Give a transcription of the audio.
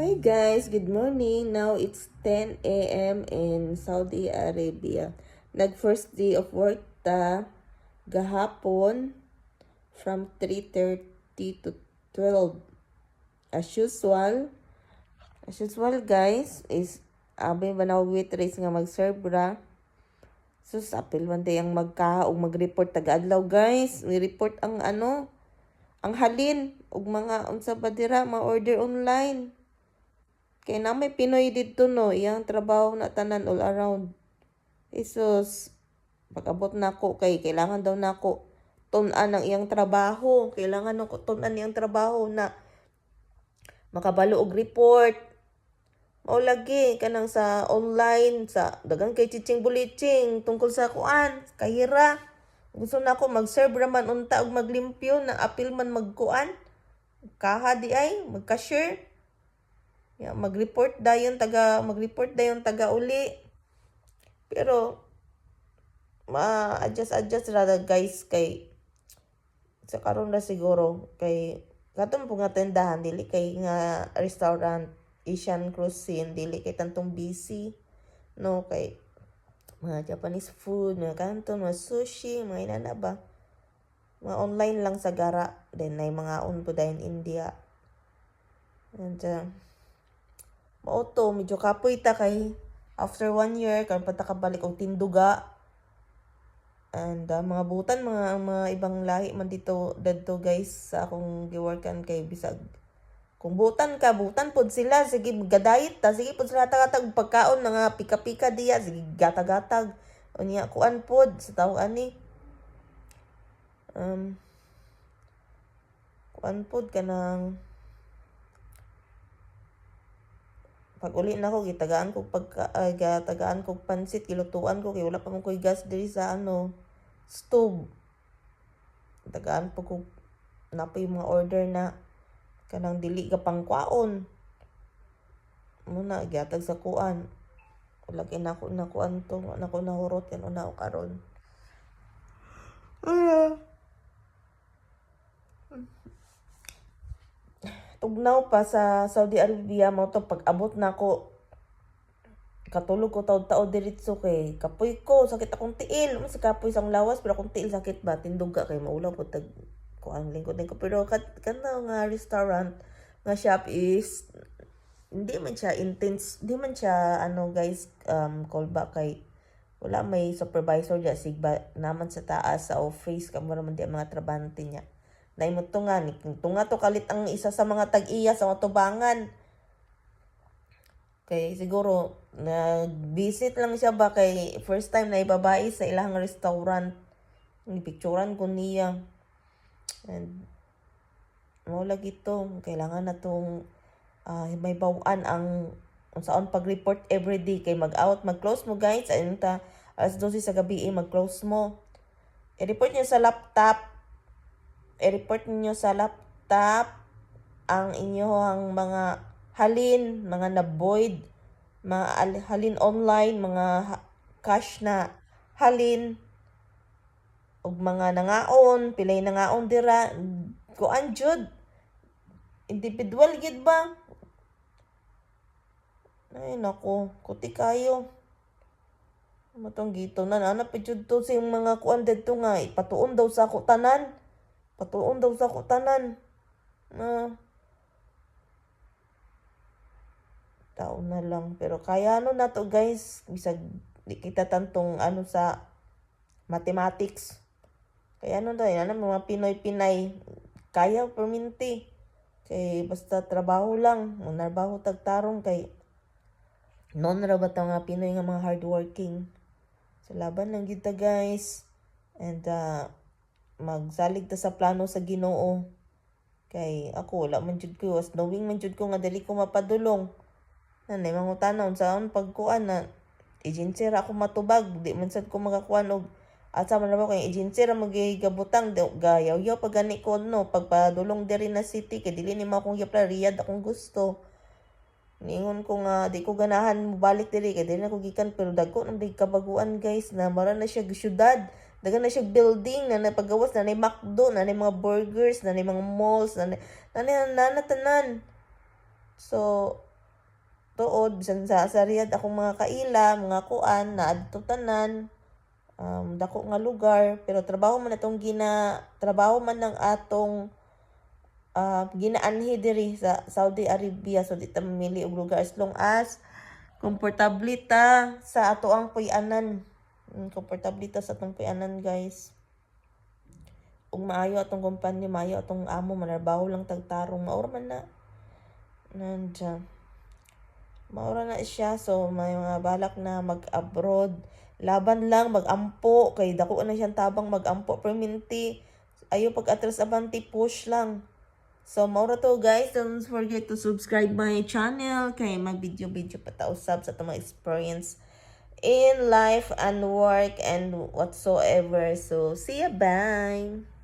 Hi guys, good morning. Now it's 10 a.m. in Saudi Arabia. Nag first day of work ta gahapon from 3:30 to 12. As usual guys is abi ba na waitress nga mag-serve ra. So sapil man day ang magkaog mag-report taga-adlaw guys. Ni-report ang ang halin ug mga unsa ba dira ma-order online. Kaya na may Pinoy dito no, iyang trabaho na tanan all around. Isus, pag-abot na ako kay kailangan daw na ako tun-an ang iyang trabaho. Kailangan ako tun-an iyang trabaho na makabalo og report. Mao lagi kanang sa online sa dagang kay chiching buliching tungkol sa kuan, kahira. Gusto na ako mag-serve raman unta og maglimpyo na apil man magkuan. Kaha di ay mag-cashier. Yeah, mag-report dayon taga uli. Pero ma-adjust ra guys kay sa karon na siguro kay katong po nga tendahan dili kay nga restaurant Asian cuisine dili kay tantong busy no kay mga Japanese food, mga kanton, mga sushi, mga inana ba. Mga online lang sa gara. Then, na mga unpo dahil India. And, mauto, medyo kapoy ta kay after 1 year, karon pa ta kabalik og tinduga. And, mga butan, mga ibang lahi man dito guys, sa akong giworkan kay bisag. Kung butan pod sila, sige gadayit ta, sige pod sila tagatag pagkaon nga pika-pika diya, sige gatag-gatag. Unya kuan pod sa tao ani. Kuan pod kanang pag uli na ko gitagaan ko gatagaan ko pansit kilutuan ko kay wala pa man koy gas diri sa stove. Tagaan po ko napoy mga order na kanang dili ka pangkwaon muna giatag sa kuan wala kay nako nakuan to nako nahurot kan una o karon tugnaw pa sa Saudi Arabia mo to pag-abot nako katulog ko taud-taud diretso kay kapoy ko sakit akong tiil mo sa kapoy sang lawas pero akong tiil sakit ba tinduga kay maulaw po tag kuan lingkod ko pero kana nga restaurant nga shop is hindi man siya intense, hindi man siya guys call back kay wala may supervisor diya sigba naman sa taas sa office kamo naman di mga trabahante niya. Naimot to nga tunga to kalit ang isa sa mga tag-iya sa matubangan. Kay siguro nag-visit lang siya ba kay first time na ibabae sa ilang restaurant. Ni picturean ko niya. And mo lagi to kailangan na tong may bawaan ang unsaon pag-report everyday kay mag-out mag-close mo guys ayun ta alas 12 sa gabi mag-close mo i-report niyo sa laptop ang inyong mga halin mga na-void mga halin online mga cash na halin ug mga nangaon pilay nangaon dira kuan jud individual gid ba ay nako kuti kayo matong gito na ana pa jud to sa mga kuan didto nga patuon daw sa ako tanan na tao na lang pero kaya na to guys bisag di kita tantong sa mathematics kaya tayo mga Pinoy kaya perminti kay basta trabaho lang trabaho tagtarong kay non ra ba ta nga Pinoy nga mga hardworking sa laban lang kita guys and magsalig ta sa plano sa Ginoo kay ako wala man jud ko was knowing man jud ko nga dali ko mapadulong nanay mangutana unsaon pagkuan na agency ra ako matubag di man sad ko makakuan og asa man ba kay agency ra magigabutang gayaw-yaw pag gani ko pagpadulong diri na city kay dili ni mo akong yapla Riyadh akong gusto ningon ko nga di ko ganahan mobalik diri kay dili na ko gikan pero dagko nang kabaguan guys na mara na siya syudad dagan na siya building na napagawas na McDo na mga burgers na mga malls na tanan so tuod bisan sa Riyadh akong mga kaila, mga kuan na adto tanan dako nga lugar pero trabaho man ng atong ginaanhi diri sa Saudi Arabia so di ta mamili og lugar as long as komportable ta sa ato ang puy-anan. Komportable ta sa atong puy-anan guys. Ug maayo atong kumpanya, maayo atong amo, manarbaho lang tagtarong, maura man na. Nandya. Maura na siya, so may mga balak na mag-abroad. Laban lang, mag-ampo, kay dako na siyang tabang mag-ampo, perminti. Ayo pag-atras abanti, push lang. So, maura to guys, don't forget to subscribe my channel, kay mag-video-video pa ta usab sa itong mga experience in life and work and whatsoever. So, see ya, bye!